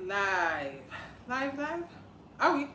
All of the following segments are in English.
Live. Live. Are we?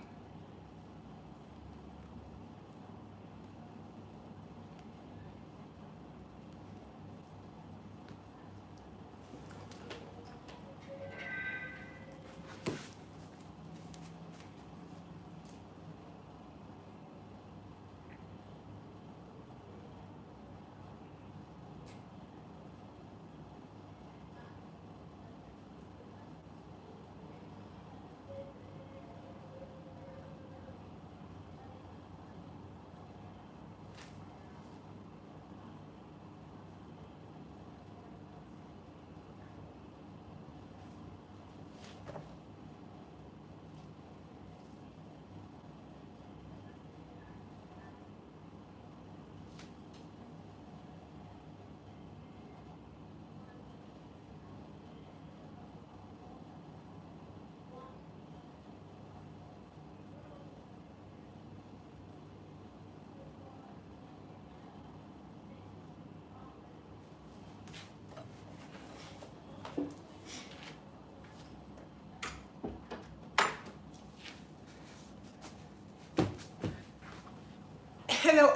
Hello.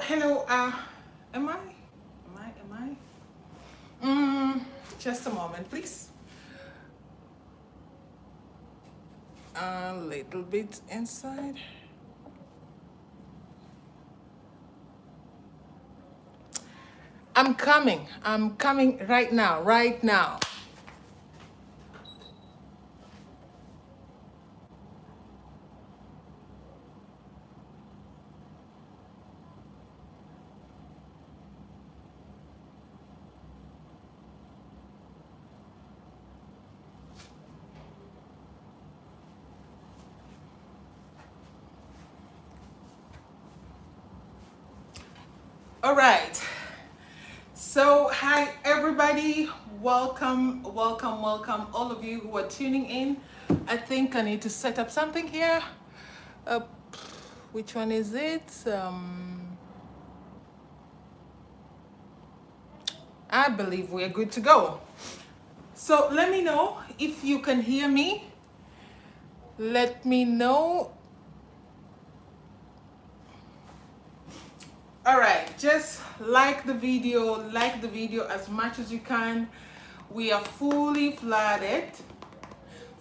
Am I? Just a moment, please. A little bit inside. I'm coming right now. All right. So, hi everybody. Welcome, all of you who are tuning in. I think I need to set up something here. Uh, which one is it? I believe we're good to go. So let me know if you can hear me. Let me know. All right, just like the video as much as you can. We are fully flooded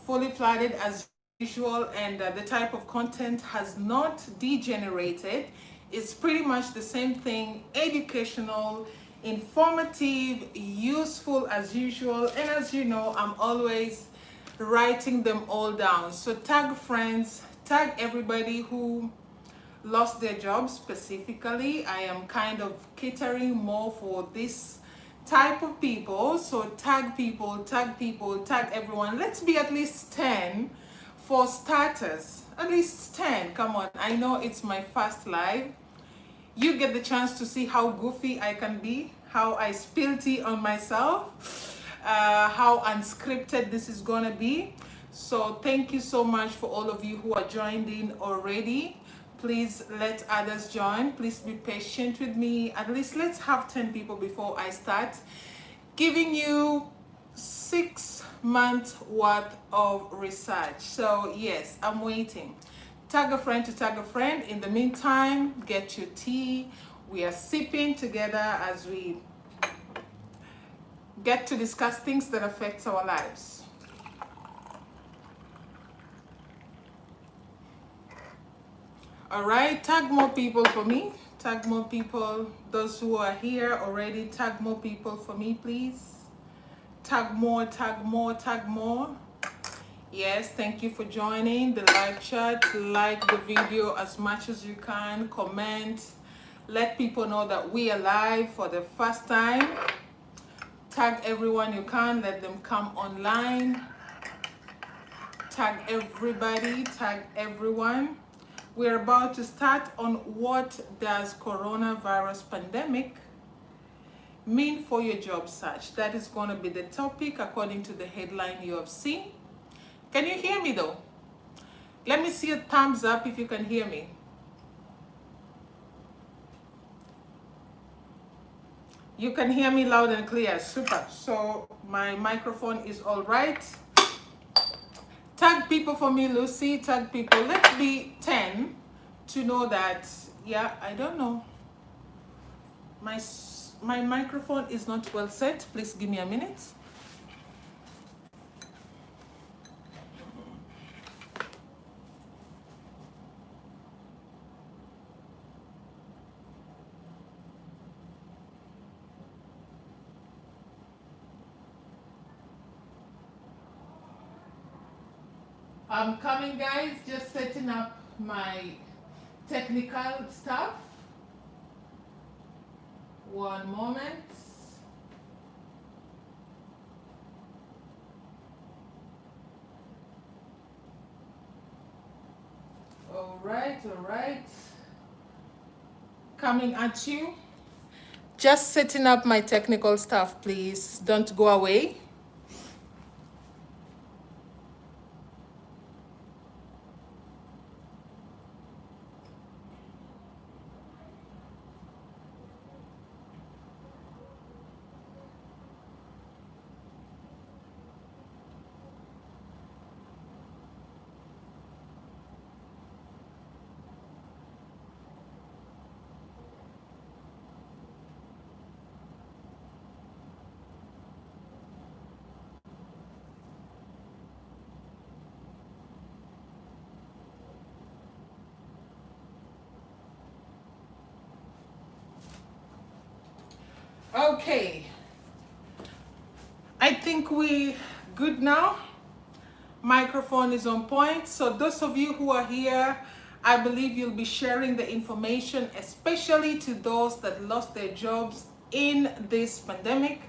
as usual, and the type of content has not degenerated. It's pretty much the same thing: educational, informative, useful as usual. And as you know, I'm always writing them all down. So tag friends, tag everybody who lost their jobs. Specifically, I am kind of catering more for this type of people. So tag people, tag everyone. Let's be at least 10 for starters. At least 10. Come on. I know it's my first live. You get the chance to see how goofy I can be, how I spill tea on myself, how unscripted this is gonna be. So thank you so much for all of you who are joined in already. Please let others join. Please be patient with me. At least let's have 10 people before I start giving you 6 months worth of research. So yes, I'm waiting. Tag a friend to tag a friend. In the meantime, get your tea. We are sipping together as we get to discuss things that affect our lives. All right, tag more people for me. Tag more people. Those who are here already, tag more people for me, please. Tag more. Yes, thank you for joining the live chat. Like the video as much as you can. Comment. Let people know that we are live for the first time. Tag everyone you can. Let them come online. Tag everybody. Tag everyone. We're about to start on what does coronavirus pandemic mean for your job search. That is going to be the topic according to the headline you have seen. Can you hear me though? Let me see a thumbs up if you can hear me. You can hear me loud and clear. Super. So my microphone is all right. Tag people for me, Lucy. Tag people. Let's be 10 to know that, yeah, I don't know. My microphone is not well set. Please give me a minute. I'm coming, guys. Just setting up my technical stuff. One moment. All right. Coming at you. Just setting up my technical stuff, please. Don't go away. Okay, I think we good now. Microphone is on point. So those of you who are here, I believe you'll be sharing the information, especially to those that lost their jobs in this pandemic.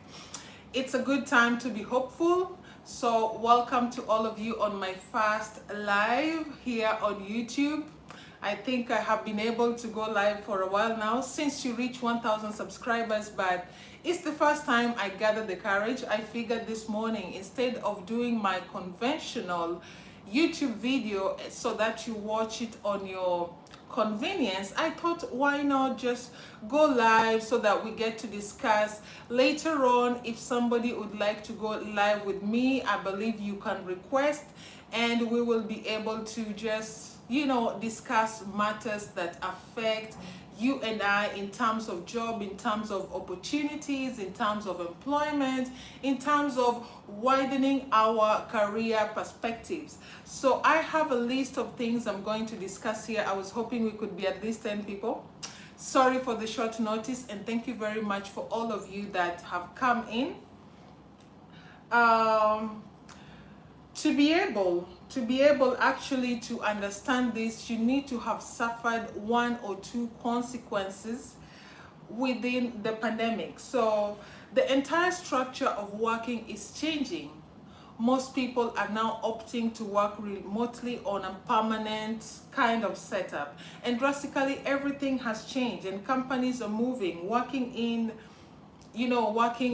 It's a good time to be hopeful. So welcome to all of you on my first live here on YouTube. I think I have been able to go live for a while now since you reached 1,000 subscribers, but it's the first time I gathered the courage. I figured this morning, instead of doing my conventional YouTube video so that you watch it on your convenience, I thought, why not just go live so that we get to discuss later on. If somebody would like to go live with me, I believe you can request and we will be able to just, you know, discuss matters that affect you and I in terms of job, in terms of opportunities, in terms of employment, in terms of widening our career perspectives. So I have a list of things I'm going to discuss here. I was hoping we could be at least 10 people. Sorry for the short notice, and thank you very much for all of you that have come in. To be able actually to understand this, you need to have suffered one or two consequences within the pandemic. So the entire structure of working is changing. Most people are now opting to work remotely on a permanent kind of setup, and drastically everything has changed, and companies are moving, working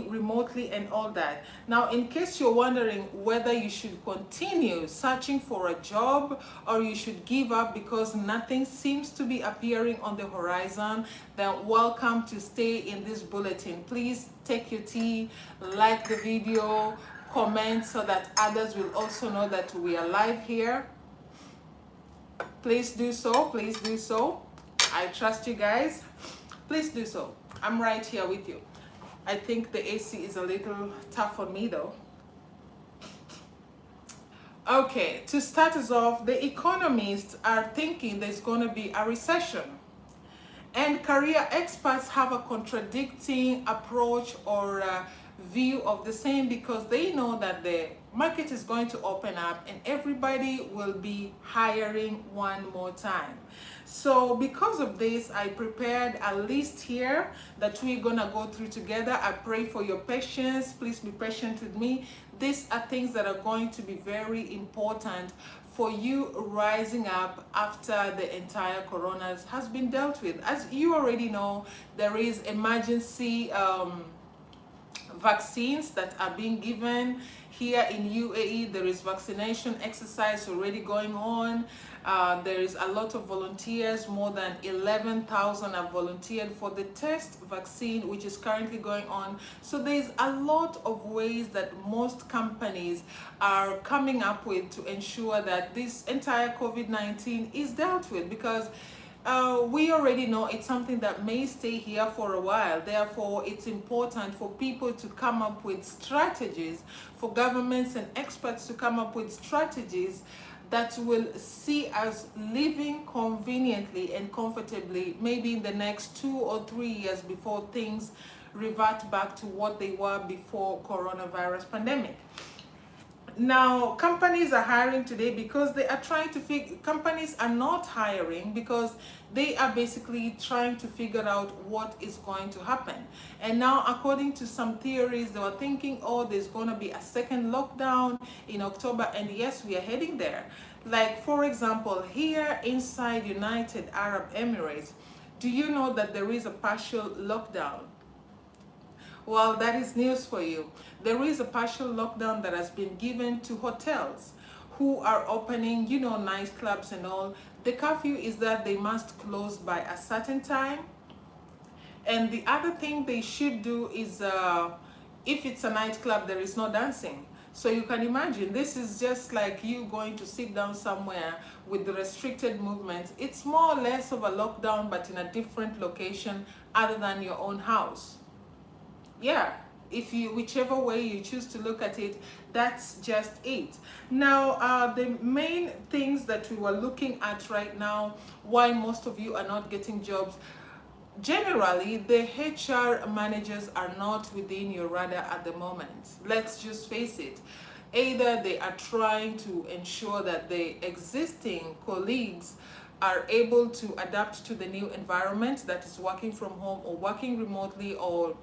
remotely and all that. Now, in case you're wondering whether you should continue searching for a job or you should give up because nothing seems to be appearing on the horizon, then welcome to stay in this bulletin. Please take your tea, like the video, comment so that others will also know that we are live here. Please do so, please do so. I trust you guys. Please do so. I'm right here with you. I think the AC is a little tough on me though. Okay, to start us off, the economists are thinking there's going to be a recession. And career experts have a contradicting approach or view of the same, because they know that the market is going to open up and everybody will be hiring one more time. So because of this, I prepared a list here that we're gonna go through together. I pray for your patience. Please be patient with me. These are things that are going to be very important for you rising up after the entire corona has been dealt with. As you already know, there is emergency vaccines that are being given Here in UAE, there is vaccination exercise already going on. There is a lot of volunteers. More than 11,000 have volunteered for the test vaccine, which is currently going on. So there's a lot of ways that most companies are coming up with to ensure that this entire COVID-19 is dealt with, because we already know it's something that may stay here for a while. Therefore, it's important for people to come up with strategies, for governments and experts to come up with strategies that will see us living conveniently and comfortably, maybe in the next 2 or 3 years before things revert back to what they were before coronavirus pandemic. Now, companies are hiring today because they are trying to companies are not hiring because they are basically trying to figure out what is going to happen. And now, according to some theories, they were thinking, oh, there's going to be a second lockdown in October. And yes, we are heading there. Like, for example, here inside United Arab Emirates, do you know that there is a partial lockdown? Well, that is news for you. There is a partial lockdown that has been given to hotels who are opening, you know, nightclubs and all. The curfew is that they must close by a certain time. And the other thing they should do is, if it's a nightclub, there is no dancing. So you can imagine, this is just like you going to sit down somewhere with the restricted movement. It's more or less of a lockdown, but in a different location other than your own house. Yeah, if you, whichever way you choose to look at it, that's just it. Now, the main things that we were looking at right now, why most of you are not getting jobs, generally, the HR managers are not within your radar at the moment. Let's just face it. Either they are trying to ensure that the existing colleagues are able to adapt to the new environment that is working from home or working remotely or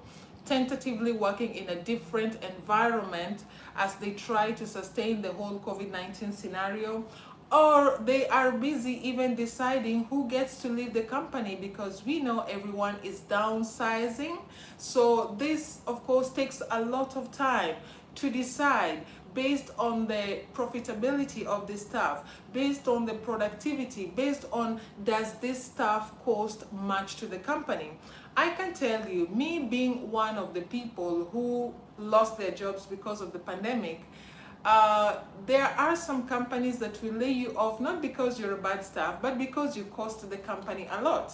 tentatively working in a different environment as they try to sustain the whole COVID-19 scenario, or they are busy even deciding who gets to leave the company, because we know everyone is downsizing. So this, of course, takes a lot of time to decide based on the profitability of the staff, based on the productivity, based on does this staff cost much to the company. I can tell you, me being one of the people who lost their jobs because of the pandemic, there are some companies that will lay you off not because you're a bad staff, but because you cost the company a lot.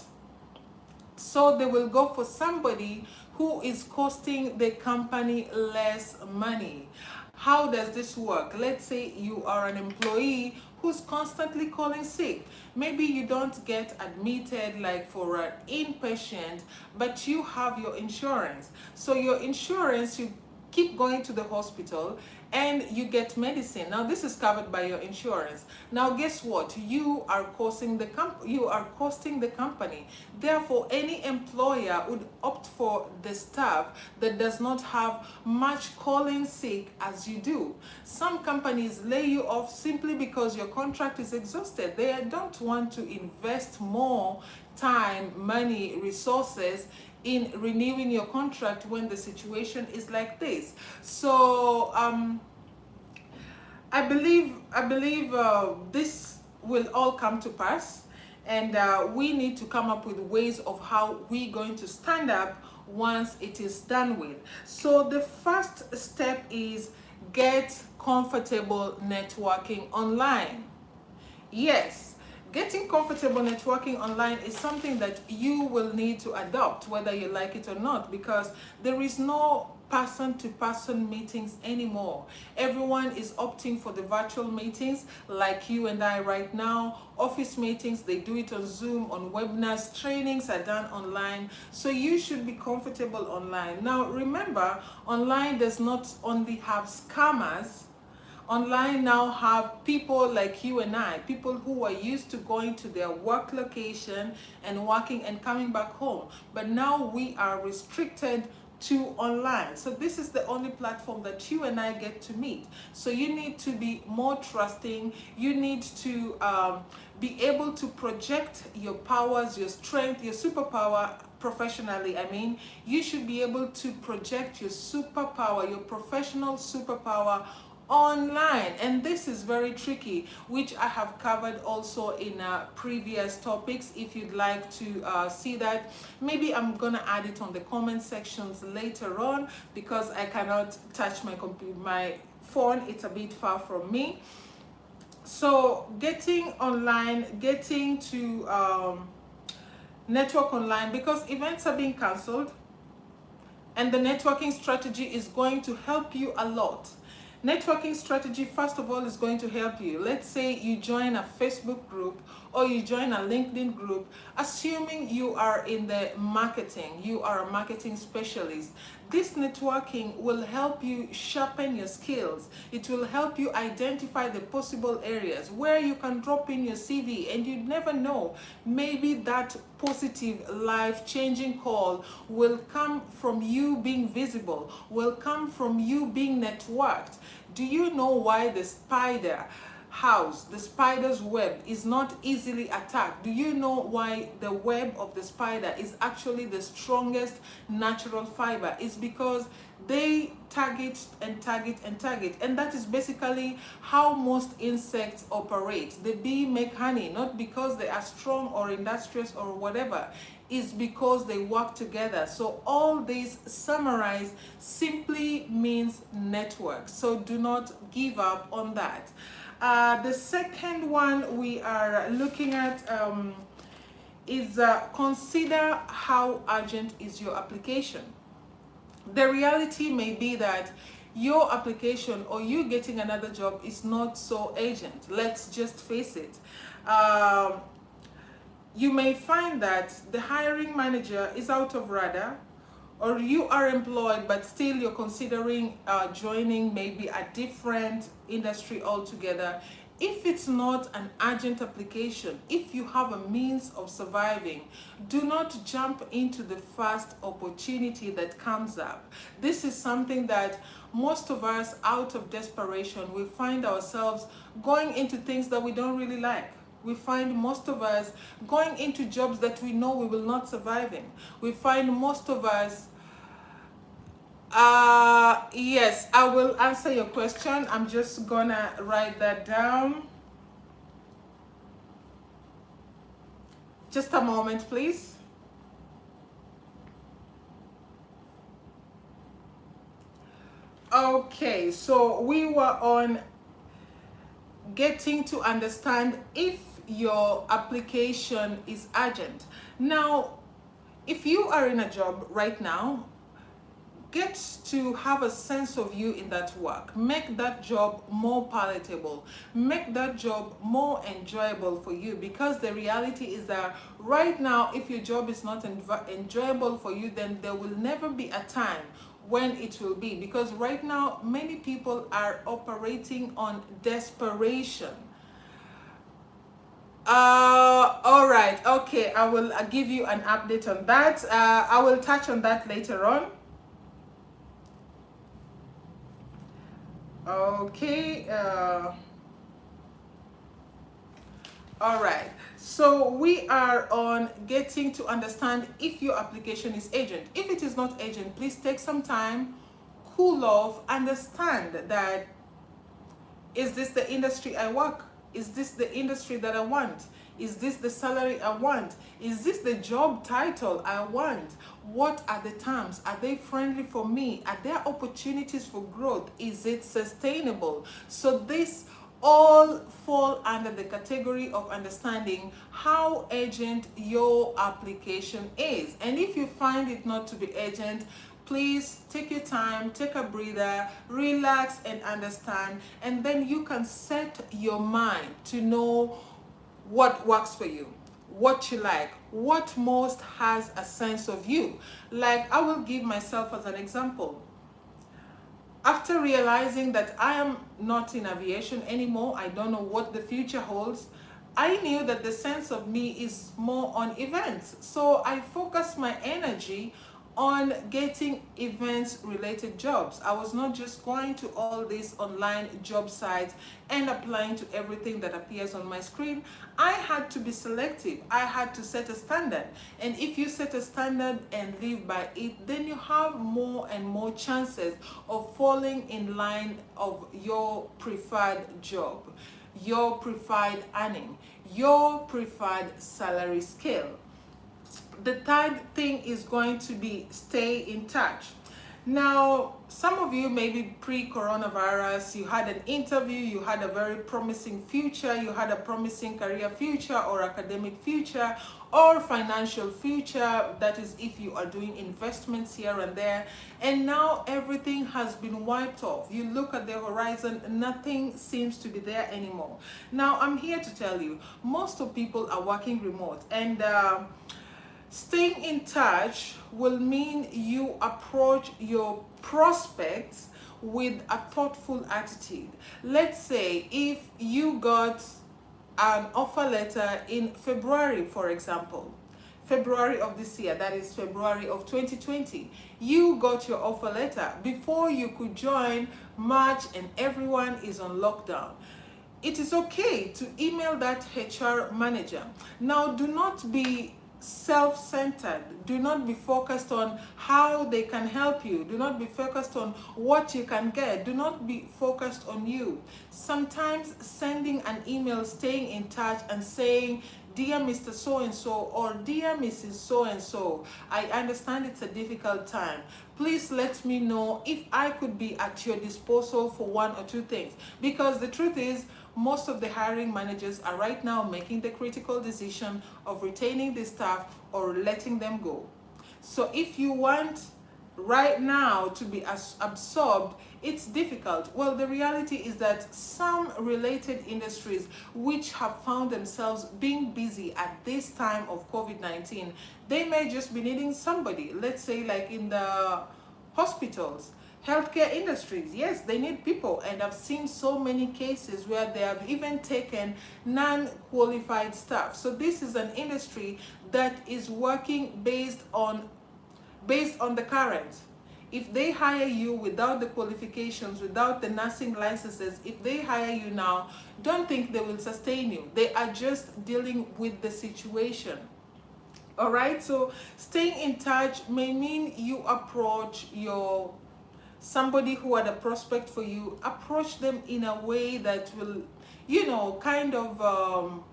So they will go for somebody who is costing the company less money. How does this work? Let's say you are an employee who's constantly calling sick. Maybe you don't get admitted like for an inpatient, but you have your insurance. So your insurance, you keep going to the hospital and you get medicine. Now this is covered by your insurance. Now guess what? You are costing the company. Therefore, any employer would opt for the staff that does not have much calling sick as you do. Some companies lay you off simply because your contract is exhausted. They don't want to invest more time, money, resources in renewing your contract when the situation is like this. So I believe this will all come to pass, and we need to come up with ways of how we're going to stand up once it is done with. So the first step is get comfortable networking online. Yes, getting comfortable networking online is something that you will need to adopt, whether you like it or not, because there is no person-to-person meetings anymore. Everyone is opting for the virtual meetings like you and I right now. Office meetings, they do it on Zoom, on webinars. Trainings are done online. So you should be comfortable online. Now remember, online does not only have scammers. Online now have people like you and I, people who are used to going to their work location and working and coming back home. But now we are restricted to online. So this is the only platform that you and I get to meet. So you need to be more trusting. You need to be able to project your powers, your strength, your superpower professionally. I mean, you should be able to project your superpower, your professional superpower online. And this is very tricky, which I have covered also in previous topics. If you'd like to see that, maybe I'm gonna add it on the comment sections later on, because I cannot touch my phone, it's a bit far from me. So getting online, getting to network online, because events are being cancelled, and the networking strategy is going to help you a lot. Networking strategy, first of all, is going to help you. Let's say you join a Facebook group or you join a LinkedIn group, assuming you are in the marketing, you are a marketing specialist. This networking will help you sharpen your skills. It will help you identify the possible areas where you can drop in your CV, and you never know, maybe that positive life-changing call will come from you being visible, will come from you being networked. Do you know why the spider house, the spider's web, is not easily attacked? Do you know why the web of the spider is actually the strongest natural fiber? It's because they target and target and target, and that is basically how most insects operate. The bee make honey not because they are strong or industrious or whatever, is because they work together. So all this summarized simply means network. So do not give up on that. The second one we are looking at is consider how urgent is your application. The reality may be that your application or you getting another job is not so urgent. Let's just face it. You may find that the hiring manager is out of radar, or you are employed but still you're considering joining maybe a different industry altogether. If it's not an urgent application, if you have a means of surviving, do not jump into the first opportunity that comes up. This is something that most of us, out of desperation, we find ourselves going into things that we don't really like. We find most of us going into jobs that we know we will not survive in. We find most of us, yes, I will answer your question. I'm just gonna write that down. Just a moment, please. Okay, so we were on getting to understand if your application is urgent. Now, if you are in a job right now, get to have a sense of you in that work. Make that job more palatable. Make that job more enjoyable for you, because the reality is that right now, if your job is not enjoyable for you, then there will never be a time when it will be, because right now many people are operating on desperation. All right, okay, I will give you an update on that. I will touch on that later on. Okay, all right, so we are on getting to understand if your application is urgent. If it is not urgent, please take some time, cool off, understand that, is this the industry I work? Is this the industry that I want? Is this the salary I want? Is this the job title I want? What are the terms? Are they friendly for me? Are there opportunities for growth? Is it sustainable? So this all fall under the category of understanding how urgent your application is. And if you find it not to be urgent, please take your time, take a breather, relax and understand, and then you can set your mind to know what works for you, what you like, what most has a sense of you. Like, I will give myself as an example. After realizing that I am not in aviation anymore, I don't know what the future holds, I knew that the sense of me is more on events. So I focused my energy on getting events related jobs. I was not just going to all these online job sites and applying to everything that appears on my screen. I had to be selective. I had to set a standard. And if you set a standard and live by it, then you have more and more chances of falling in line of your preferred job, your preferred earning, your preferred salary scale. The third thing is going to be stay in touch. Now, some of you, maybe pre-coronavirus, you had an interview, you had a very promising future, you had a promising career future or academic future or financial future, that is if you are doing investments here and there, and now everything has been wiped off. You look at the horizon, nothing seems to be there anymore. Now, I'm here to tell you, most of people are working remote, and staying in touch will mean you approach your prospects with a thoughtful attitude. Let's say if you got an offer letter in February, for example, February of this year, that is February of 2020, you got your offer letter before you could join March and everyone is on lockdown. It is okay to email that HR manager. Now, do not be self-centered. Do not be focused on how they can help you. Do not be focused on what you can get. Do not be focused on you. Sometimes sending an email, staying in touch and saying, "Dear Mr. So-and-so," or "Dear Mrs. So-and-so, I understand it's a difficult time. Please let me know if I could be at your disposal for one or two things." Because the truth is, most of the hiring managers are right now making the critical decision of retaining the staff or letting them go. So if you want right now to be absorbed, it's difficult. Well, the reality is that some related industries which have found themselves being busy at this time of COVID-19, they may just be needing somebody. Let's say like in the hospitals, healthcare industries, yes, they need people, and I've seen so many cases where they have even taken non-qualified staff. So this is an industry that is working based on the current. If they hire you without the qualifications, without the nursing licenses, if they hire you now, don't think they will sustain you. They are just dealing with the situation. All right, so staying in touch may mean you approach somebody who had a prospect for you, approach them in a way that will, kind of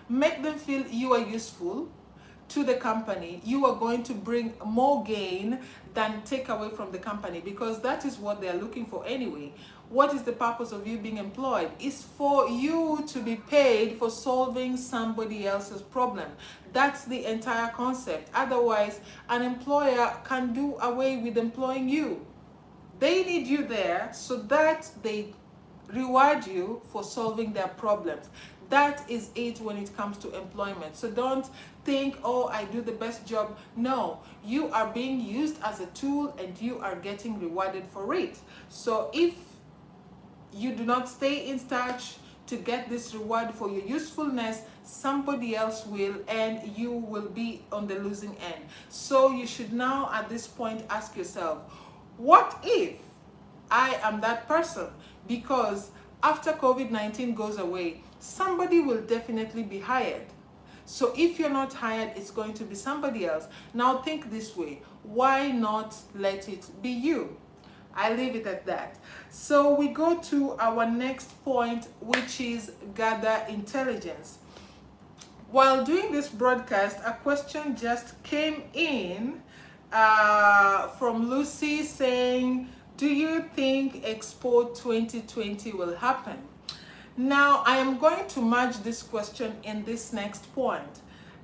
make them feel you are useful to the company. You are going to bring more gain than take away from the company, because that is what they are looking for anyway. What is the purpose of you being employed? It's for you to be paid for solving somebody else's problem. That's the entire concept. Otherwise, an employer can do away with employing you. They need you there so that they reward you for solving their problems. That is it when it comes to employment. So don't think, "Oh, I do the best job." No, you are being used as a tool and you are getting rewarded for it. So if you do not stay in touch to get this reward for your usefulness, somebody else will, and you will be on the losing end. So you should now at this point ask yourself, what if I am that person? Because after COVID-19 goes away, somebody will definitely be hired. So if you're not hired, it's going to be somebody else. Now think this way, why not let it be you? I leave it at that. So we go to our next point, which is gather intelligence. While doing this broadcast, a question just came in from Lucy saying, "Do you think Expo 2020 will happen?" Now, I am going to merge this question in this next point.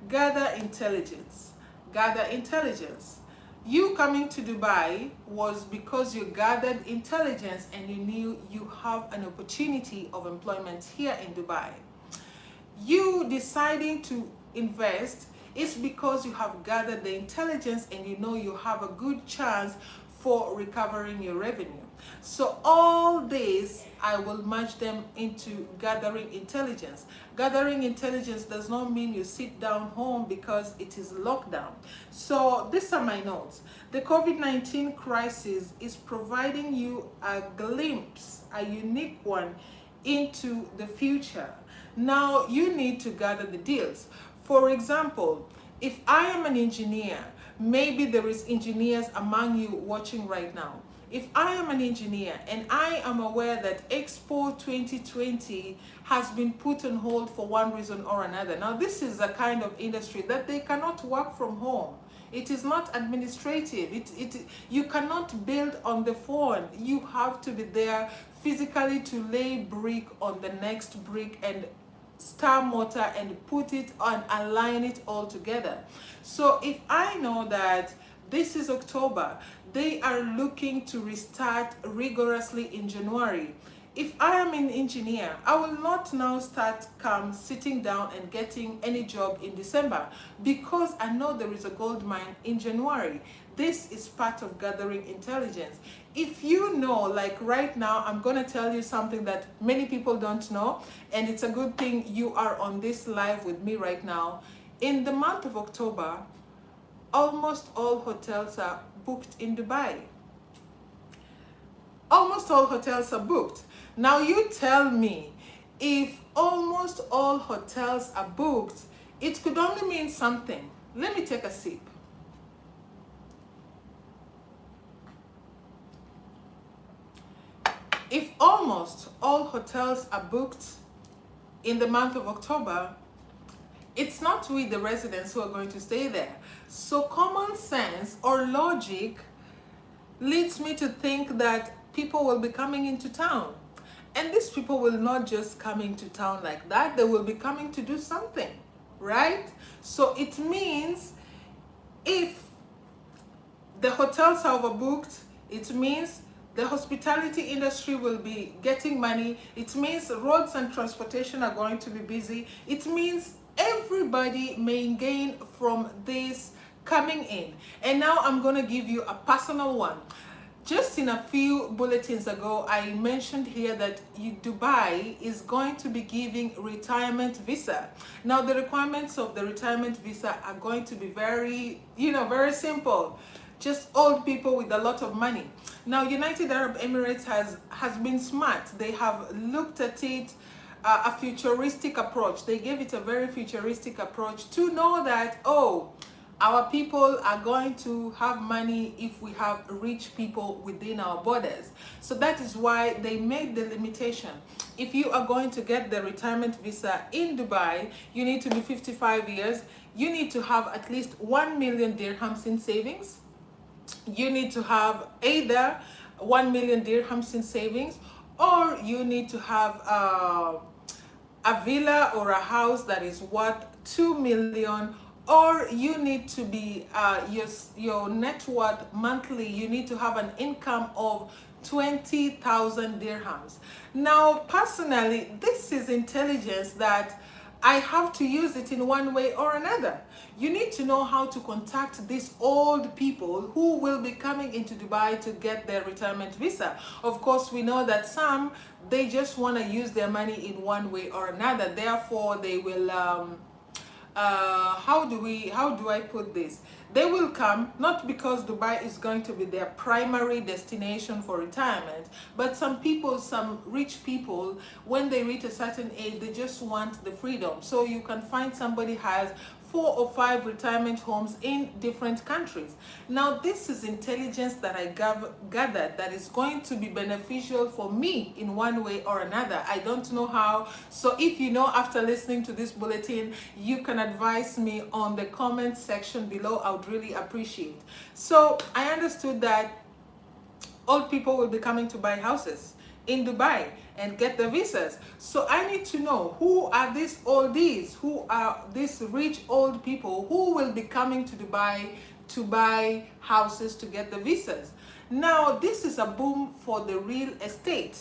Gather intelligence. Gather intelligence. You coming to Dubai was because you gathered intelligence and you knew you have an opportunity of employment here in Dubai. You deciding to invest is because you have gathered the intelligence and you know you have a good chance for recovering your revenue. So all this, I will merge them into gathering intelligence. Gathering intelligence does not mean you sit down home because it is lockdown. So these are my notes. The COVID-19 crisis is providing you a glimpse, a unique one, into the future. Now you need to gather the deals. For example, if I am an engineer, maybe there is engineers among you watching right now. If I am an engineer and I am aware that Expo 2020 has been put on hold for one reason or another. Now this is a kind of industry that they cannot work from home. It is not administrative. You cannot build on the phone. You have to be there physically to lay brick on the next brick and start mortar and put it on, align it all together. So if I know that this is October, they are looking to restart rigorously in January. If I am an engineer, I will not now start sitting down and getting any job in December because I know there is a gold mine in January. This is part of gathering intelligence. If you know, like right now, I'm going to tell you something that many people don't know, and it's a good thing you are on this live with me right now. In the month of October, almost all hotels are booked in Dubai. Almost all hotels are booked. Now you tell me, if almost all hotels are booked, it could only mean something. Let me take a sip. If almost all hotels are booked in the month of October, it's not we, the residents, who are going to stay there. So common sense or logic leads me to think that people will be coming into town. And these people will not just come into town like that. They will be coming to do something, right? So it means if the hotels are overbooked, it means the hospitality industry will be getting money. It means roads and transportation are going to be busy. It means everybody may gain from this coming in. And now I'm going to give you a personal one. Just in a few bulletins ago, I mentioned here that Dubai is going to be giving retirement visa. Now, the requirements of the retirement visa are going to be very, very simple. Just old people with a lot of money. Now, United Arab Emirates has been smart. They have looked at it a futuristic approach. They gave it a very futuristic approach to know that, oh, our people are going to have money if we have rich people within our borders. So that is why they made the limitation. If you are going to get the retirement visa in Dubai, you need to be 55 years. You need to have at least 1 million dirhams in savings. You need to have either 1 million dirhams in savings, or you need to have a villa or a house that is worth 2 million, or you need to be your net worth monthly, you need to have an income of 20,000 dirhams. Now, personally, this is intelligence that I have to use it in one way or another. You need to know how to contact these old people who will be coming into Dubai to get their retirement visa. Of course, we know that some, they just want to use their money in one way or another. Therefore, they will, how do I put this? They will come not because Dubai is going to be their primary destination for retirement, but some people, some rich people, when they reach a certain age, they just want the freedom. So you can find somebody has 4 or 5 retirement homes in different countries. Now, this is intelligence that I gathered that is going to be beneficial for me in one way or another. I don't know how. So if you know after listening to this bulletin, you can advise me on the comment section below. I would really appreciate. So I understood that old people will be coming to buy houses in Dubai and get the visas. So I need to know, who are these oldies? Who are these rich old people who will be coming to Dubai to buy houses to get the visas? Now, this is a boom for the real estate.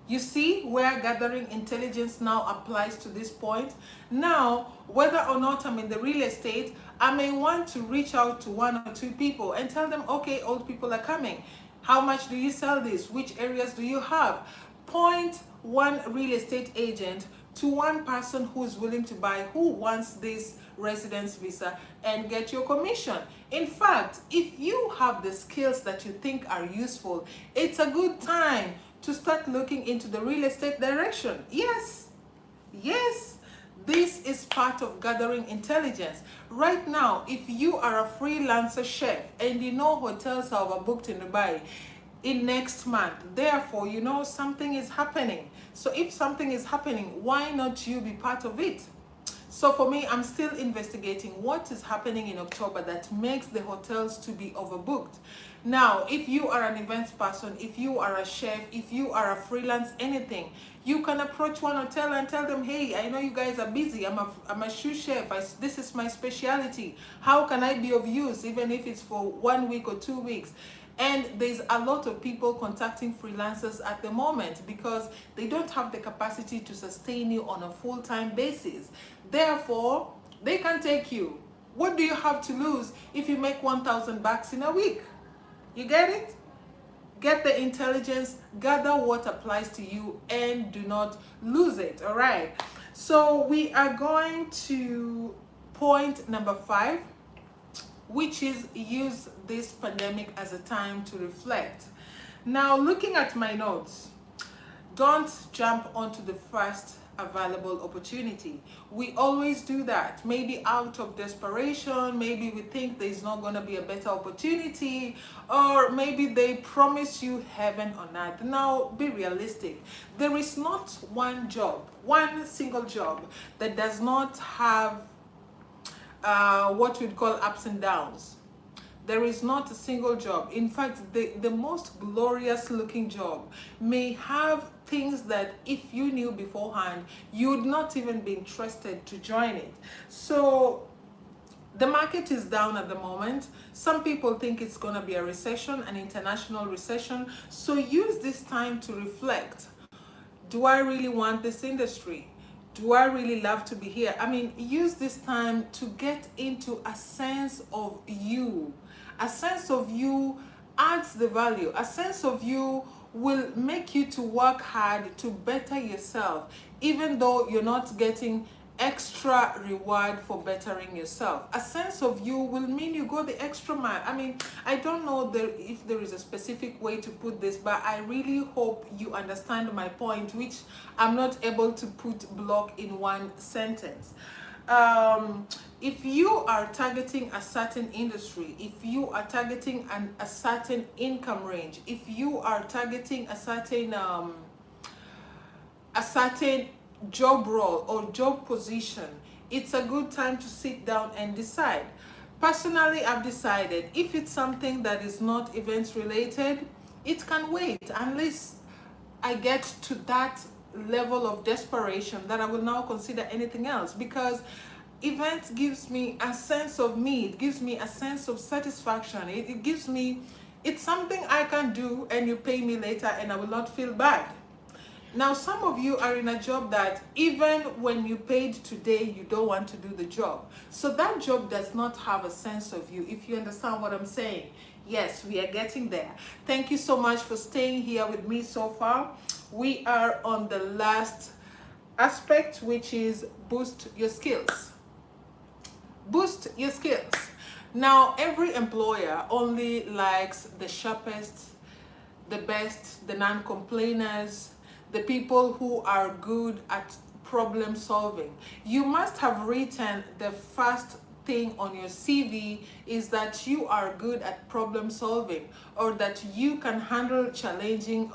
You see where gathering intelligence now applies to this point? Now, whether or not I'm in the real estate, I may want to reach out to 1 or 2 people and tell them, okay, old people are coming. How much do you sell this? Which areas do you have? Point one real estate agent to one person who is willing to buy, who wants this residence visa, and get your commission. In fact, if you have the skills that you think are useful, it's a good time to start looking into the real estate direction. Yes, yes, this is part of gathering intelligence. Right now, if you are a freelancer chef and you know hotels are overbooked in Dubai in next month, therefore you know something is happening. So if something is happening, why not you be part of it? So for me, I'm still investigating what is happening in October that makes the hotels to be overbooked. Now, if you are an events person, if you are a chef, if you are a freelance anything, you can approach one hotel and tell them, hey, I know you guys are busy. I'm a sous chef. This is my specialty. How can I be of use, even if it's for 1 week or 2 weeks? And there's a lot of people contacting freelancers at the moment because they don't have the capacity to sustain you on a full-time basis. Therefore, they can take you. What do you have to lose if you make 1,000 bucks in a week? You get it? Get the intelligence, gather what applies to you, and do not lose it. All right. So we are going to point number 5, which is use this pandemic as a time to reflect. Now, looking at my notes, don't jump onto the first available opportunity. We always do that, maybe out of desperation, maybe we think there's not going to be a better opportunity, or maybe they promise you heaven on earth. Now, be realistic. There is not one job, one single job that does not have what we'd call ups and downs. There is not a single job. In fact, the most glorious looking job may have things that if you knew beforehand, you would not even be interested to join it. So the market is down at the moment. Some people think it's going to be a recession, an international recession. So use this time to reflect. Do I really want this industry? Do I really love to be here? I mean, use this time to get into a sense of you. A sense of you adds the value. A sense of you will make you to work hard to better yourself, even though you're not getting extra reward for bettering yourself. A sense of you will mean you go the extra mile. I mean, I don't know if there is a specific way to put this, but I really hope you understand my point, which I'm not able to put block in one sentence. If you are targeting a certain industry, if you are targeting a certain income range, if you are targeting a certain job role or job position, it's a good time to sit down and decide. Personally, I've decided if it's something that is not events related, it can wait unless I get to that level of desperation that I will now consider anything else, because events gives me a sense of me. It gives me a sense of satisfaction. It gives me, it's something I can do and you pay me later and I will not feel bad. Now, some of you are in a job that even when you paid today, you don't want to do the job. So that job does not have a sense of you, if you understand what I'm saying. Yes, we are getting there. Thank you so much for staying here with me so far. We are on the last aspect, which is boost your skills. Boost your skills. Now, every employer only likes the sharpest, the best, the non-complainers, the people who are good at problem solving. You must have written the first thing on your CV is that you are good at problem solving, or that you can handle challenging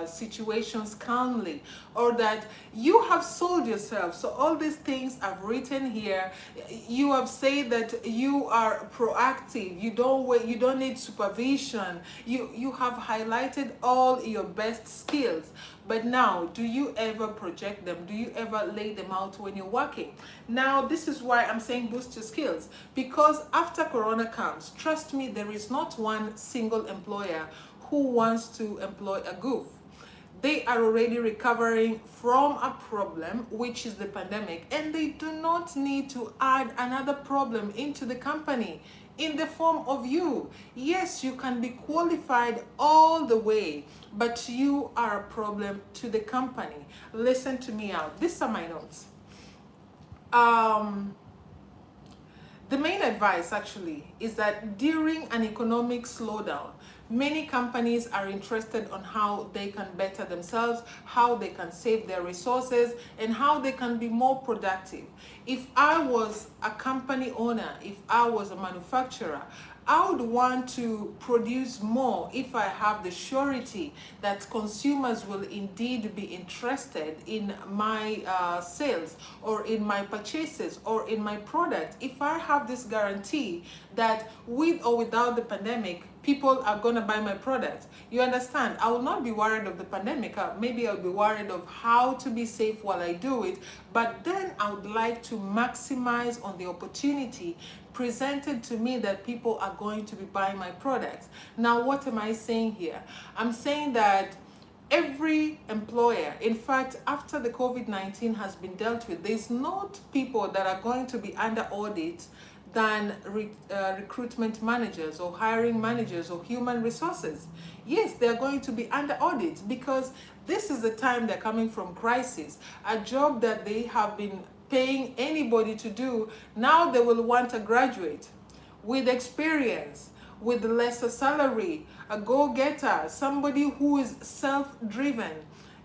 situations calmly, or that you have sold yourself. So all these things I've written here. You have said that you are proactive, you don't wait, you don't need supervision. You have highlighted all your best skills. But now, do you ever project them? Do you ever lay them out when you're working? Now, this is why I'm saying boost your skills, because after Corona comes, trust me, there is not one single employer who wants to employ a goof. They are already recovering from a problem, which is the pandemic, and they do not need to add another problem into the company. in the form of you. Yes, you can be qualified all the way, but you are a problem to the company. Listen to me out. These are my notes. The main advice actually is that during an economic slowdown, many companies are interested on how they can better themselves, how they can save their resources, and how they can be more productive. If I was a company owner, if I was a manufacturer, I would want to produce more if I have the surety that consumers will indeed be interested in my sales or in my purchases or in my product. If I have this guarantee that with or without the pandemic, people are going to buy my product. You understand? I will not be worried of the pandemic. Maybe I'll be worried of how to be safe while I do it. But then I would like to maximize on the opportunity presented to me that people are going to be buying my products. Now, what am I saying here? I'm saying that every employer, in fact, after the COVID-19 has been dealt with, there's not people that are going to be under audit than recruitment managers or hiring managers or human resources. Yes, they're going to be under audit because this is the time they're coming from crisis. A job that they have been paying anybody to do, now they will want a graduate with experience, with lesser salary, a go-getter, somebody who is self-driven.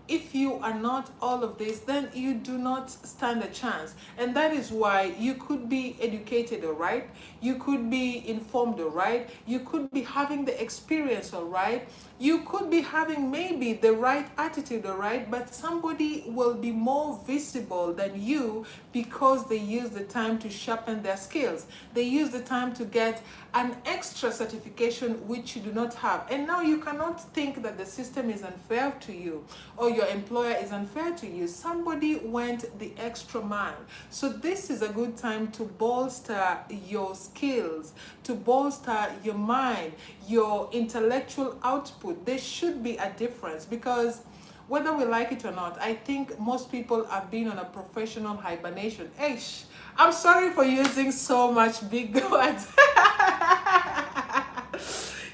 If you are not all of this, then you do not stand a chance. And that is why you could be educated, all right? You could be informed, all right? You could be having the experience, all right? You could be having maybe the right attitude, all right? But somebody will be more visible than you because they use the time to sharpen their skills. They use the time to get an extra certification which you do not have. And now you cannot think that the system is unfair to you or your employer is unfair to you. Somebody went the extra mile. So this is a good time to bolster your skills, to bolster your mind, your intellectual output. There should be a difference because whether we like it or not, I think most people have been on a professional hibernation. Eish, I'm sorry for using so much big words.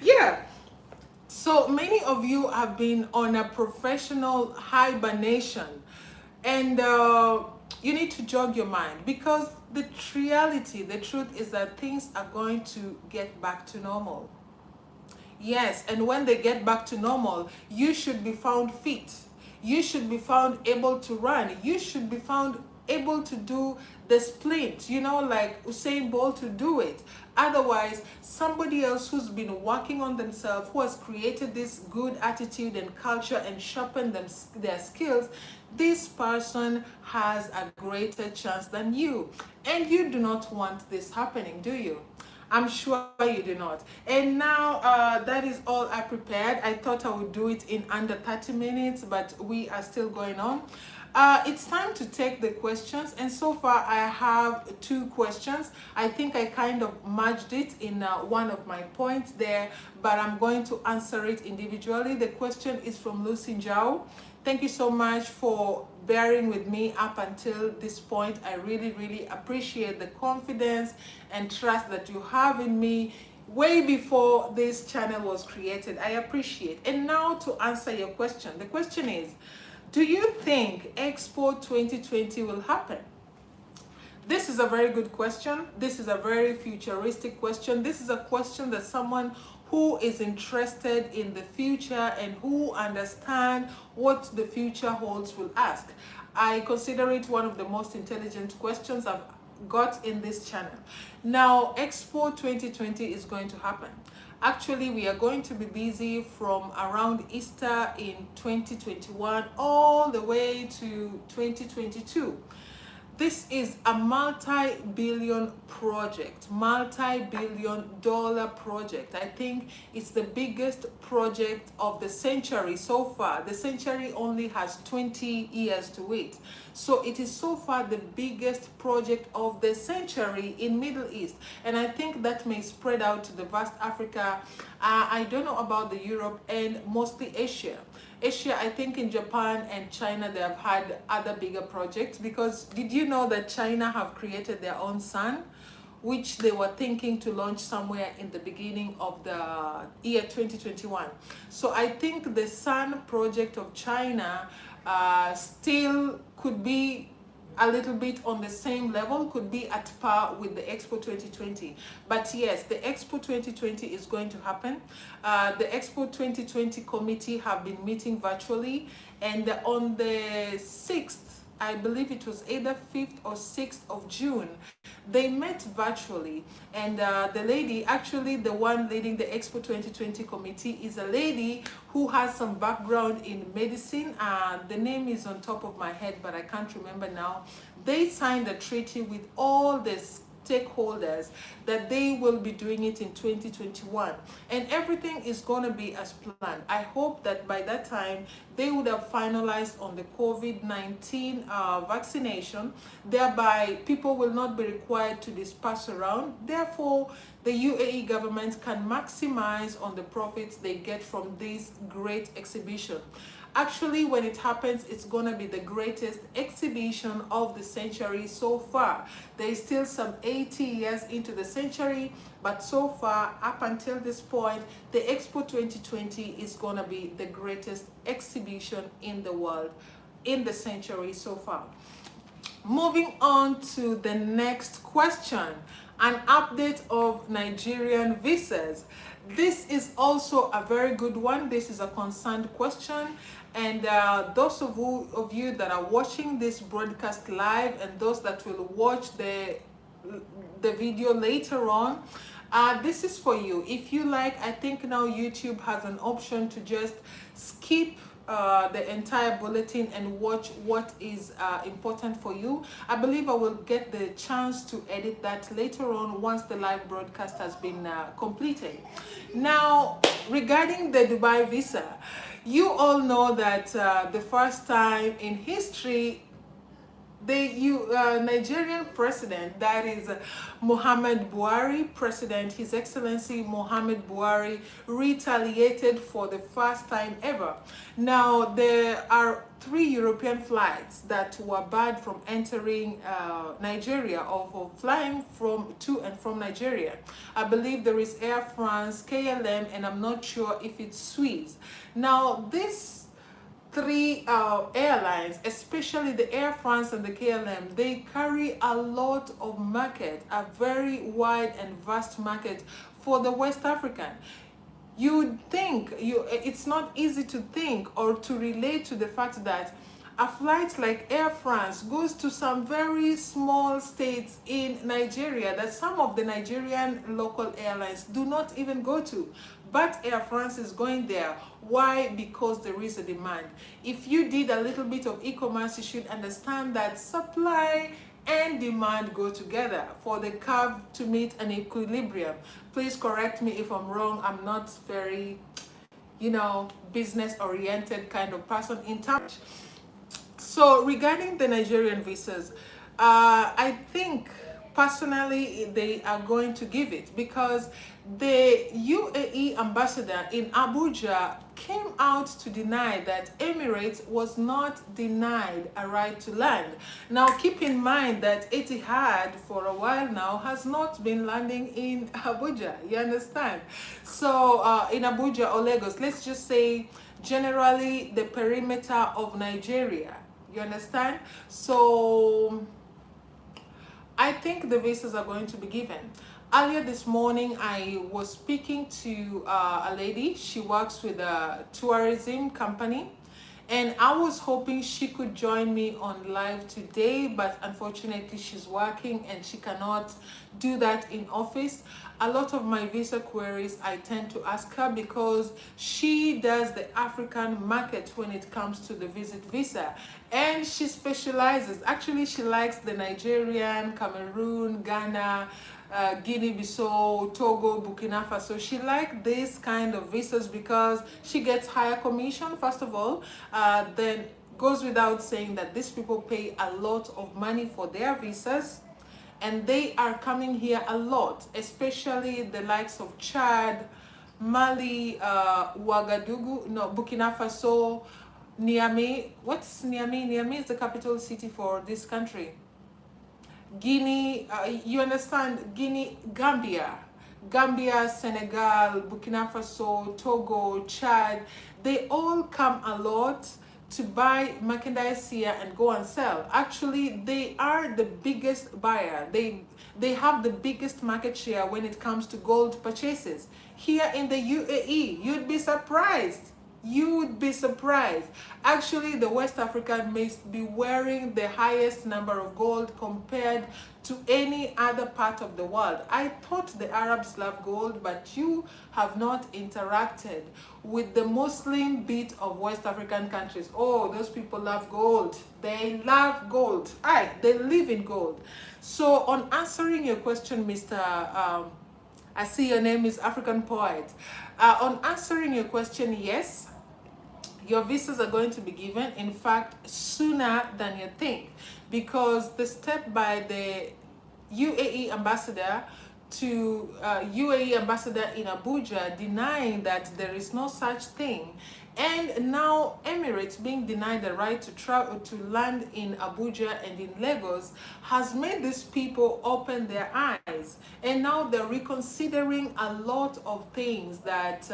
Yeah. So many of you have been on a professional hibernation, and you need to jog your mind because the reality, the truth is that things are going to get back to normal. Yes, and when they get back to normal, you should be found fit. You should be found able to run. You should be found able to do the sprint, you know, like Usain Bolt to do it. Otherwise, somebody else who's been working on themselves, who has created this good attitude and culture and sharpened their skills, this person has a greater chance than you. And you do not want this happening, do you? I'm sure you do not. And now that is all I prepared. I thought I would do it in under 30 minutes, but we are still going on. It's time to take the questions, and so far I have 2 questions. I think I kind of merged it in one of my points there, but I'm going to answer it individually. The question is from Lucy Njau. Thank you so much for bearing with me up until this point. I really, really appreciate the confidence and trust that you have in me way before this channel was created. I appreciate. And now to answer your question. The question is, do you think Expo 2020 will happen? This is a very good question. This is a very futuristic question. This is a question that someone who is interested in the future and who understands what the future holds will ask. I consider it one of the most intelligent questions I've got in this channel. Now, Expo 2020 is going to happen. Actually, we are going to be busy from around Easter in 2021 all the way to 2022. This is a multi-billion project, multi-billion-dollar project. I think it's the biggest project of the century so far. The century only has 20 years to wait. So it is so far the biggest project of the century in Middle East. And I think that may spread out to the vast Africa. I don't know about the Europe and mostly Asia. Asia, I think in Japan and China, they have had other bigger projects because did you know that China have created their own sun? which they were thinking to launch somewhere in the beginning of the year 2021. So I think the Sun project of China still could be a little bit on the same level, could be at par with the Expo 2020. But yes, the Expo 2020 is going to happen. The Expo 2020 committee have been meeting virtually, and on the 6th, I believe it was either 5th or 6th of June, they met virtually. And the lady, actually the one leading the Expo 2020 committee, is a lady who has some background in medicine. The name is on top of my head, but I can't remember now. They signed a treaty with all the stakeholders that they will be doing it in 2021, and everything is going to be as planned. I hope that by that time they would have finalized on the COVID-19 vaccination, thereby people will not be required to disperse around. Therefore, the UAE government can maximize on the profits they get from this great exhibition. Actually, when it happens, it's going to be the greatest exhibition of the century so far. There is still some 80 years into the century, but so far, up until this point, the Expo 2020 is going to be the greatest exhibition in the world in the century so far. Moving on to the next question, an update of Nigerian visas. This is also a very good one. This is a concerned question, and those of you that are watching this broadcast live, and those that will watch the video later on, this is for you. If you like, I think now YouTube has an option to just skip the entire bulletin and watch what is important for you. I believe I will get the chance to edit that later on once the live broadcast has been completed. Now, regarding the Dubai visa, you all know that the first time in history, the Nigerian president, that is Muhammad Buhari, President, His Excellency Muhammad Buhari, retaliated for the first time ever. Now, there are 3 European flights that were barred from entering Nigeria, or flying to and from Nigeria. I believe there is Air France, KLM, and I'm not sure if it's Swiss. Now, this 3 airlines, especially the Air France and the KLM, they carry a lot of market, a very wide and vast market for the West African. You think, it's not easy to think or to relate to the fact that a flight like Air France goes to some very small states in Nigeria that some of the Nigerian local airlines do not even go to. But Air France is going there. Why? Because there is a demand. If you did a little bit of e-commerce, you should understand that supply and demand go together for the curve to meet an equilibrium. Please correct me if I'm wrong. I'm not very, business-oriented kind of person in touch. So regarding the Nigerian visas, I think personally they are going to give it, because the UAE ambassador in Abuja came out to deny that Emirates was not denied a right to land. Now keep in mind that Etihad for a while now has not been landing in Abuja, you understand? So in Abuja or Lagos, let's just say generally the perimeter of Nigeria, you understand? So I think the visas are going to be given. Earlier this morning, I was speaking to a lady. She works with a tourism company, and I was hoping she could join me on live today, but unfortunately she's working and she cannot do that in office. A lot of my visa queries I tend to ask her, because she does the African market when it comes to the visit visa, and she specializes. Actually, she likes the Nigerian, Cameroon, Ghana, Guinea-Bissau, Togo, Burkina Faso. She likes this kind of visas because she gets higher commission, first of all. Then goes without saying that these people pay a lot of money for their visas, and they are coming here a lot, especially the likes of Chad, Mali, Burkina Faso, Niamey. What's Niamey? Niamey is the capital city for this country. Guinea, you understand, Guinea, Gambia, Senegal, Burkina Faso, Togo, Chad, they all come a lot to buy merchandise here and go and sell. Actually, they are the biggest buyer. They have the biggest market share when it comes to gold purchases. Here in the UAE, you'd be surprised. You'd be surprised. Actually, the West African may be wearing the highest number of gold compared to any other part of the world. I thought the Arabs love gold, but you have not interacted with the Muslim bit of West African countries. Oh, those people love gold. They love gold. They live in gold. So on answering your question, Mr. I see your name is African Poet. On answering your question, yes, your visas are going to be given, in fact, sooner than you think, because the step by the UAE ambassador to UAE ambassador in Abuja denying that there is no such thing, and now Emirates being denied the right to travel to land in Abuja and in Lagos, has made these people open their eyes, and now they're reconsidering a lot of things that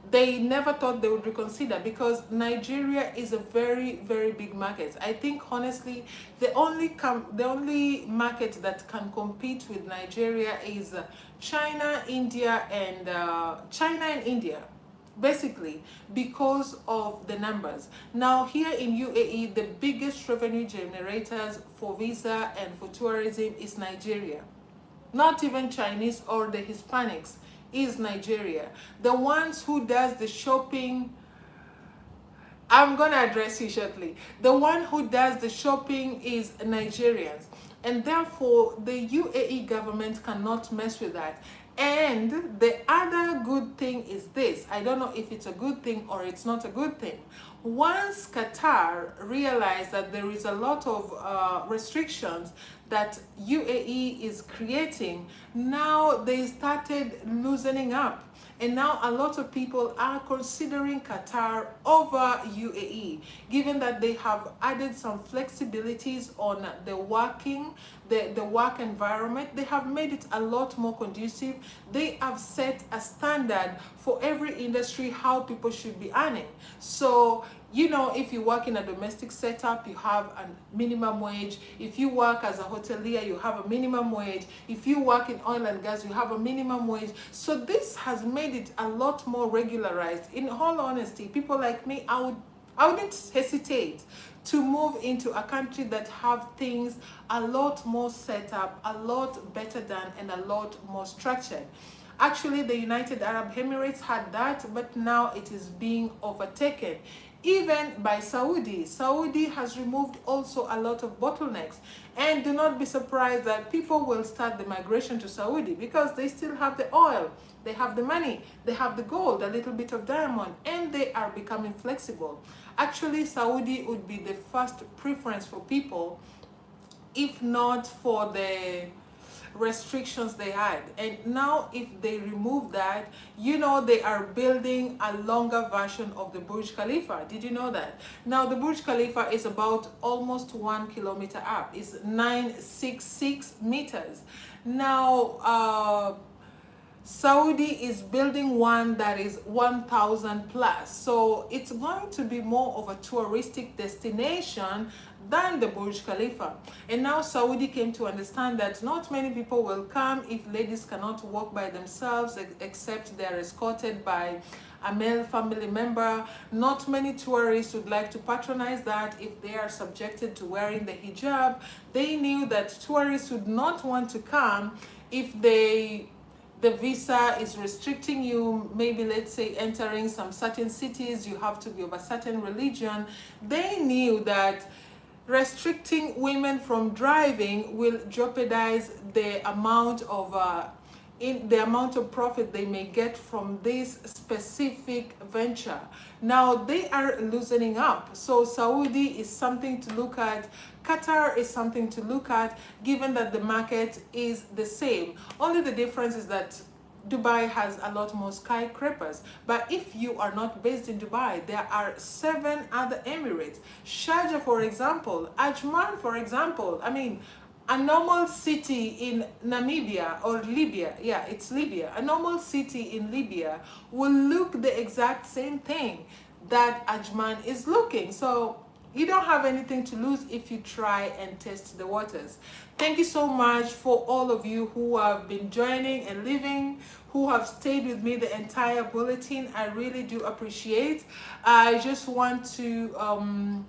they never thought they would reconsider, because Nigeria is a very, very big market. I think honestly, the only market that can compete with Nigeria is China, India, and India. Basically, because of the numbers. Now, here in UAE, the biggest revenue generators for visa and for tourism is Nigeria. Not even Chinese or the Hispanics, is Nigeria. The ones who does the shopping, I'm gonna address you shortly. The one who does the shopping is Nigerians, and therefore the UAE government cannot mess with that. And the other good thing is this, I don't know if it's a good thing or it's not a good thing. Once Qatar realized that there is a lot of restrictions that UAE is creating, now they started loosening up. And now a lot of people are considering Qatar over UAE, given that they have added some flexibilities on the work environment. They have made it a lot more conducive. They have set a standard for every industry how people should be earning. So, you know, if you work in a domestic setup, you have a minimum wage. If you work as a hotelier, you have a minimum wage. If you work in oil and gas, you have a minimum wage. So this has made it a lot more regularized. In all honesty, people like me, I wouldn't hesitate to move into a country that have things a lot more set up, a lot better done, and a lot more structured. Actually, the United Arab Emirates had that, but now it is being overtaken. Even by Saudi. Saudi has removed also a lot of bottlenecks. And do not be surprised that people will start the migration to Saudi, because they still have the oil, they have the money, they have the gold, a little bit of diamond, and they are becoming flexible. Actually, Saudi would be the first preference for people, if not for the restrictions they had. And now if they remove that, you know, they are building a longer version of the Burj Khalifa. Did you know that? Now the Burj Khalifa is about almost 1 kilometer up. It's 966 meters. Now Saudi is building one that is 1,000 plus. So it's going to be more of a touristic destination than the Burj Khalifa. And now Saudi came to understand that not many people will come if ladies cannot walk by themselves, except they are escorted by a male family member. Not many tourists would like to patronize that if they are subjected to wearing the hijab. They knew that tourists would not want to come if the visa is restricting you. Maybe, let's say, entering some certain cities, you have to be of a certain religion. They knew that restricting women from driving will jeopardize the amount of profit they may get from this specific venture. Now they are loosening up. So Saudi is something to look at. Qatar is something to look at, given that the market is the same. Only the difference is that Dubai has a lot more skyscrapers. But if you are not based in Dubai, there are 7 other Emirates. Sharjah, for example, Ajman, for example. I mean, a normal city in Namibia or Libya, yeah, it's Libya, a normal city in Libya will look the exact same thing that Ajman is looking. So you don't have anything to lose if you try and test the waters. Thank you so much for all of you who have been joining and living, who have stayed with me the entire bulletin. I really do appreciate. I just want to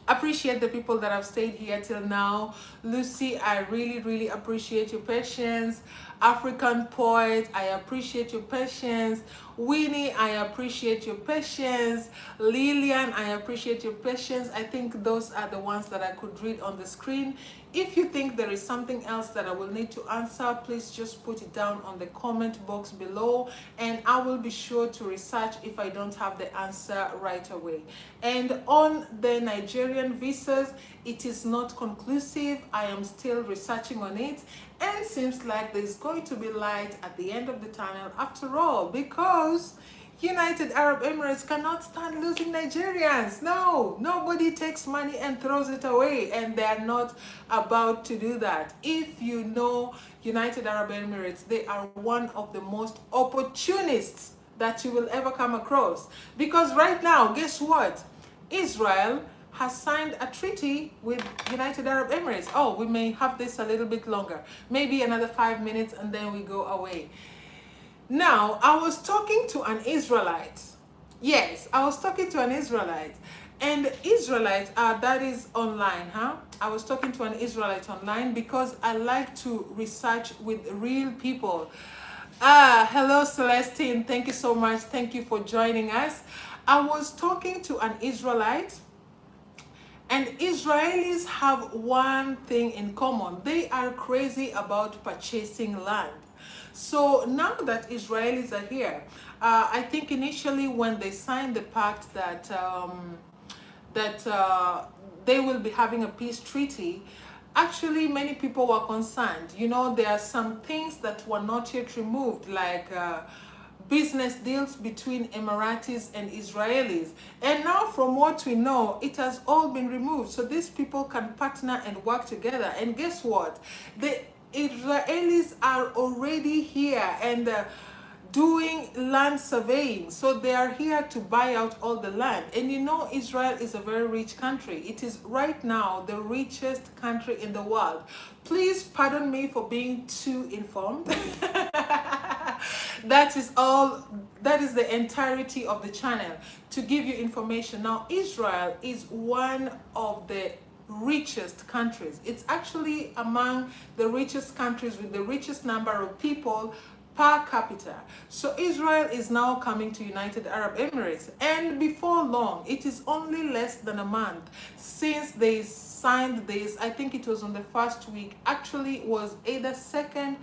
appreciate the people that have stayed here till now. Lucy, I really appreciate your patience. African Poet, I appreciate your patience. Winnie, I appreciate your patience. Lillian, I appreciate your patience. I think those are the ones that I could read on the screen. If you think there is something else that I will need to answer, please just put it down on the comment box below, and I will be sure to research if I don't have the answer right away. And on the Nigerian visas, it is not conclusive. I am still researching on it, and seems like there's going to be light at the end of the tunnel after all, because United Arab Emirates cannot stand losing Nigerians. No, nobody takes money and throws it away, and they are not about to do that. If you know United Arab Emirates, they are one of the most opportunists that you will ever come across. Because right now, guess what? Israel has signed a treaty with United Arab Emirates. Oh, we may have this a little bit longer, maybe another 5 minutes, and then we go away. Now, I was talking to an Israelite. Yes, I was talking to an Israelite. And Israelites, that is online, huh? I was talking to an Israelite online because I like to research with real people. Hello, Celestine. Thank you so much. Thank you for joining us. I was talking to an Israelite, and Israelis have one thing in common. They are crazy about purchasing land. So now that Israelis are here, I think initially when they signed the pact that they will be having a peace treaty, actually many people were concerned. You know, there are some things that were not yet removed, like business deals between Emiratis and Israelis. And now from what we know, it has all been removed. So these people can partner and work together. And guess what? The Israelis are already here and doing land surveying. So they are here to buy out all the land. And you know, Israel is a very rich country. It is right now the richest country in the world. Please pardon me for being too informed. That is all. That is the entirety of the channel, to give you information. Now, Israel is one of the richest countries. It's actually among the richest countries with the richest number of people per capita. So Israel is now coming to United Arab Emirates, and before long, it is only less than a month since they signed this. I think it was on the first week, actually it was either 2nd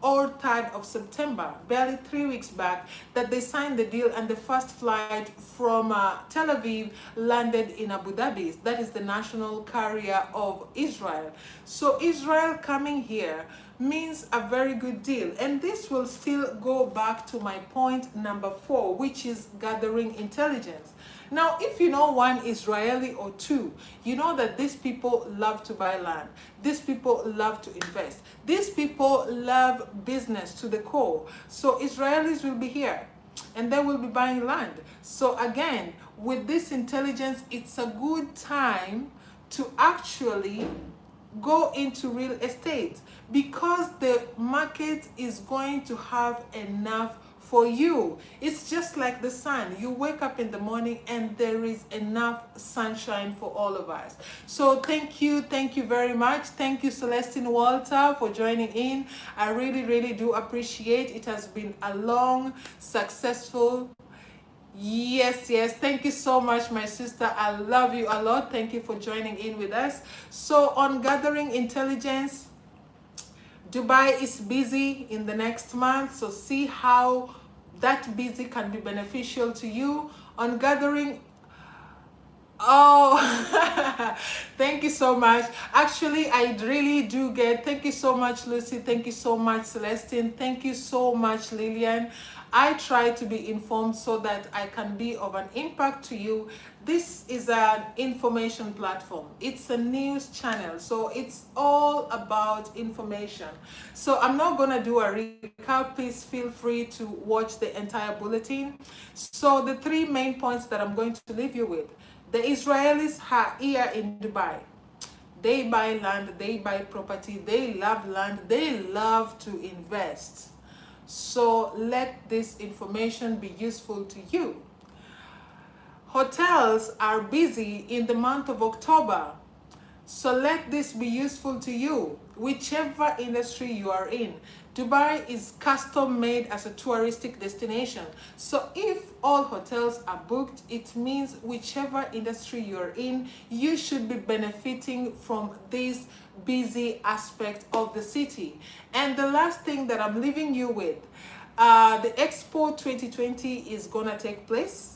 or 3rd of September, barely 3 weeks back, that they signed the deal, and the first flight from Tel Aviv landed in Abu Dhabi. That is the national carrier of Israel. So Israel coming here means a very good deal. And this will still go back to my point number 4, which is gathering intelligence. Now, if you know one Israeli or two, you know that these people love to buy land. These people love to invest. These people love business to the core. So Israelis will be here and they will be buying land. So again, with this intelligence, it's a good time to actually go into real estate, because the market is going to have enough for you. It's just like the sun. You wake up in the morning and there is enough sunshine for all of us. So thank you very much. Thank you, Celestine Walter, for joining in. I really do appreciate it. It has been a long, successful. Yes, thank you so much, my sister. I love you a lot. Thank you for joining in with us. So on gathering intelligence, Dubai is busy in the next month, so see how that busy can be beneficial to you. On gathering, oh, thank you so much. Actually, I really do get, thank you so much, Lucy. Thank you so much, Celestine. Thank you so much, Lillian. I try to be informed so that I can be of an impact to you. This is an information platform. It's a news channel, so it's all about information. So I'm not going to do a recap. Please feel free to watch the entire bulletin. So the three main points that I'm going to leave you with. The Israelis are here in Dubai. They buy land, they buy property, they love land, they love to invest. So let this information be useful to you. Hotels are busy in the month of October. So let this be useful to you, whichever industry you are in. Dubai is custom made as a touristic destination. So if all hotels are booked, it means whichever industry you're in, you should be benefiting from this busy aspect of the city. And the last thing that I'm leaving you with, the Expo 2020 is gonna take place.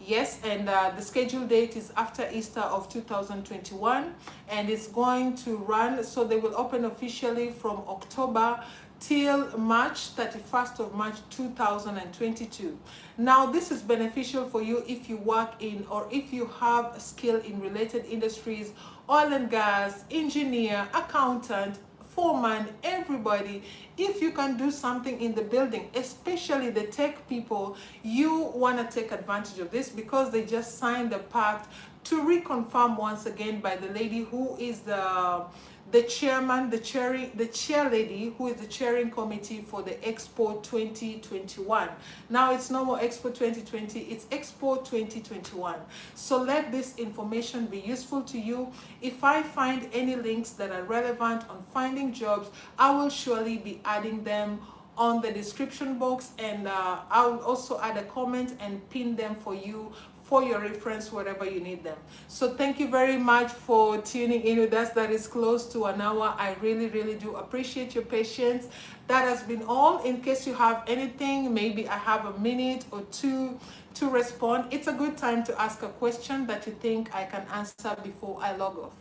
Yes, and the scheduled date is after Easter of 2021, and it's going to run, so they will open officially from October till March 31st of March 2022. Now, this is beneficial for you if you work in or if you have a skill in related industries, oil and gas, engineer, accountant, foreman, everybody. If you can do something in the building, especially the tech people, you want to take advantage of this because they just signed the pact to reconfirm once again by the lady who is the chairman, the chair lady who is the chairing committee for the Expo 2021. Now it's no more Expo 2020, it's Expo 2021. So let this information be useful to you. If I find any links that are relevant on finding jobs, I will surely be adding them on the description box, and I will also add a comment and pin them for you for your reference wherever you need them. So thank you very much for tuning in with us. That is close to an hour. I really do appreciate your patience. That has been all. In case you have anything, maybe I have a minute or two to respond. It's a good time to ask a question that you think I can answer before I log off.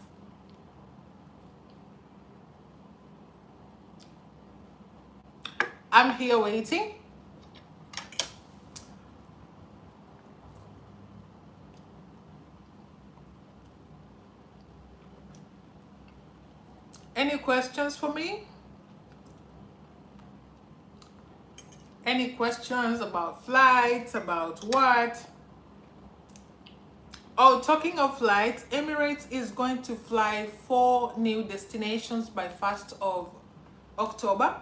I'm here waiting. Any questions for me? Any questions about flights, about what? Oh, talking of flights, Emirates is going to fly 4 new destinations by 1st of October.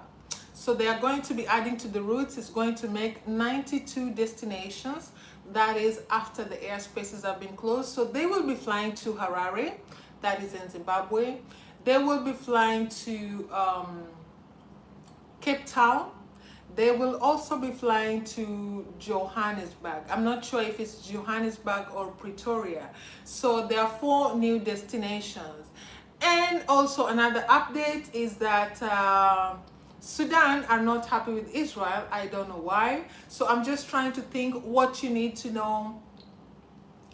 So they are going to be adding to the routes. It's going to make 92 destinations. That is after the airspaces have been closed. So they will be flying to Harare, that is in Zimbabwe. They will be flying to Cape Town. They will also be flying to Johannesburg. I'm not sure if it's Johannesburg or Pretoria. So there are 4 new destinations. And also another update is that Sudan are not happy with Israel. I don't know why. So I'm just trying to think what you need to know.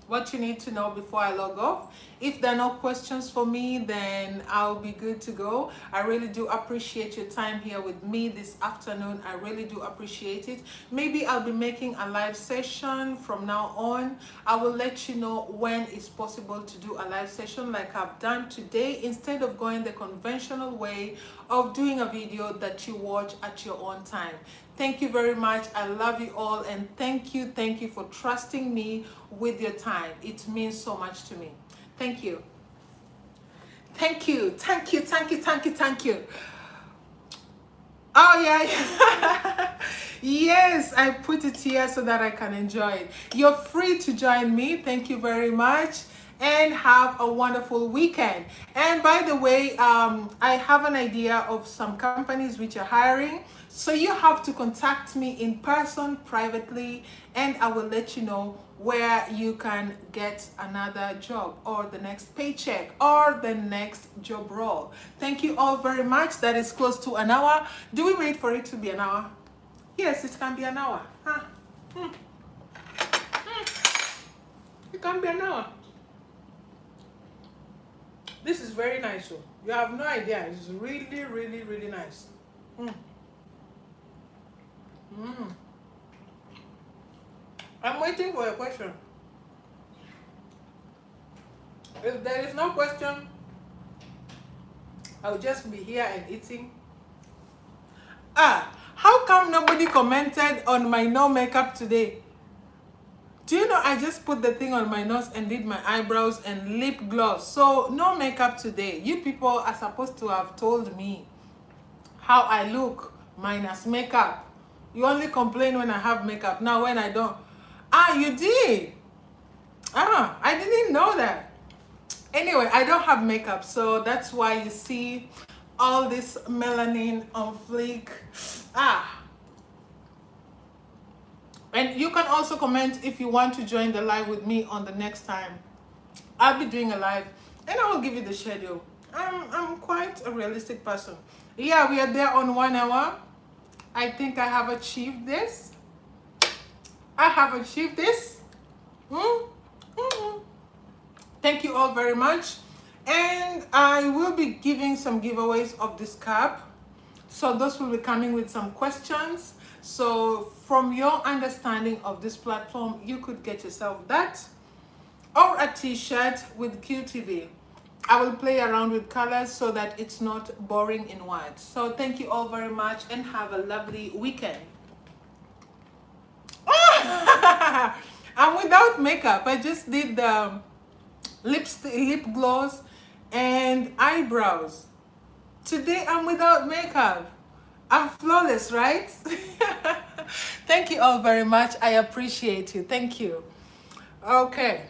What you need to know before I log off. If there are no questions for me, then I'll be good to go. I really do appreciate your time here with me this afternoon. I really do appreciate it. Maybe I'll be making a live session from now on. I will let you know when it's possible to do a live session like I've done today, instead of going the conventional way of doing a video that you watch at your own time. Thank you very much. I love you all, and thank you for trusting me with your time. It means so much to me. Thank you. Thank you. Oh yeah. Yes, I put it here so that I can enjoy it. You're free to join me. Thank you very much, and have a wonderful weekend. And by the way, I have an idea of some companies which are hiring. So you have to contact me in person privately, and I will let you know where you can get another job or the next paycheck or the next job role. Thank you all very much. That is close to an hour. Do we wait for it to be an hour? Yes, it can be an hour. It can be an hour. This is very nice. So you have no idea. It's really nice. I'm waiting for a question. If there is no question, I'll just be here and eating. How come nobody commented on my no makeup today? Do you know I just put the thing on my nose and did my eyebrows and lip gloss? So no makeup today. You people are supposed to have told me how I look minus makeup. You only complain when I have makeup. Now when I don't. You did. I didn't know that. Anyway, I don't have makeup, so that's why you see all this melanin on fleek. And you can also comment if you want to join the live with me on the next time. I'll be doing a live and I will give you the schedule. I'm quite a realistic person. Yeah, we are there on 1 hour. I think I have achieved this. I have achieved this. Thank you all very much. And I will be giving some giveaways of this cup. So those will be coming with some questions. So from your understanding of this platform, you could get yourself that or a t-shirt with QTV. I will play around with colors so that it's not boring in words. So thank you all very much and have a lovely weekend. I'm without makeup. I just did the lip gloss and eyebrows. Today I'm without makeup. I'm flawless, right? Thank you all very much. I appreciate you. Thank you. Okay.